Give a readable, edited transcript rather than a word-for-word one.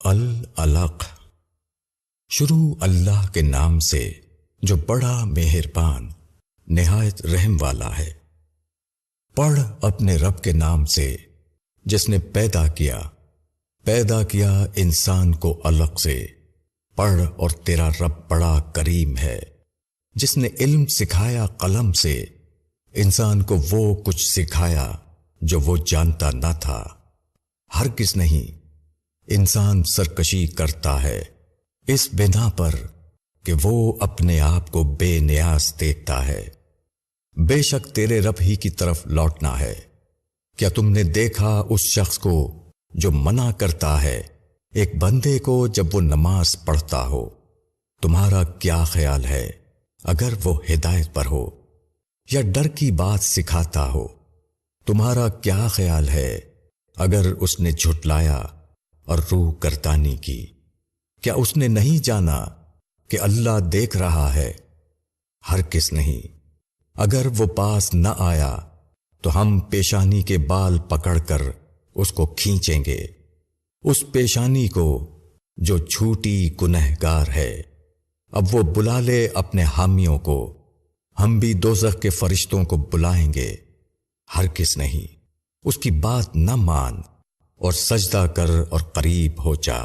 العلق۔ شروع اللہ کے نام سے جو بڑا مہربان نہایت رحم والا ہے۔ پڑھ اپنے رب کے نام سے جس نے پیدا کیا انسان کو علق سے۔ پڑھ اور تیرا رب بڑا کریم ہے جس نے علم سکھایا قلم سے، انسان کو وہ کچھ سکھایا جو وہ جانتا نہ تھا۔ ہرگز نہیں انسان سرکشی کرتا ہے اس بنا پر کہ وہ اپنے آپ کو بے نیاز دیکھتا ہے۔ بے شک تیرے رب ہی کی طرف لوٹنا ہے۔ کیا تم نے دیکھا اس شخص کو جو منع کرتا ہے ایک بندے کو جب وہ نماز پڑھتا ہو؟ تمہارا کیا خیال ہے اگر وہ ہدایت پر ہو یا ڈر کی بات سکھاتا ہو؟ تمہارا کیا خیال ہے اگر اس نے جھٹلایا اور روح گردانی کی؟ کیا اس نے نہیں جانا کہ اللہ دیکھ رہا ہے؟ ہرگز نہیں۔ اگر وہ پاس نہ آیا تو ہم پیشانی کے بال پکڑ کر اس کو کھینچیں گے، اس پیشانی کو جو جھوٹی گنہگار ہے۔ اب وہ بلا لے اپنے حامیوں کو، ہم بھی دوزخ کے فرشتوں کو بلائیں گے۔ ہرگز نہیں، اس کی بات نہ مان اور سجدہ کر اور قریب ہو جا۔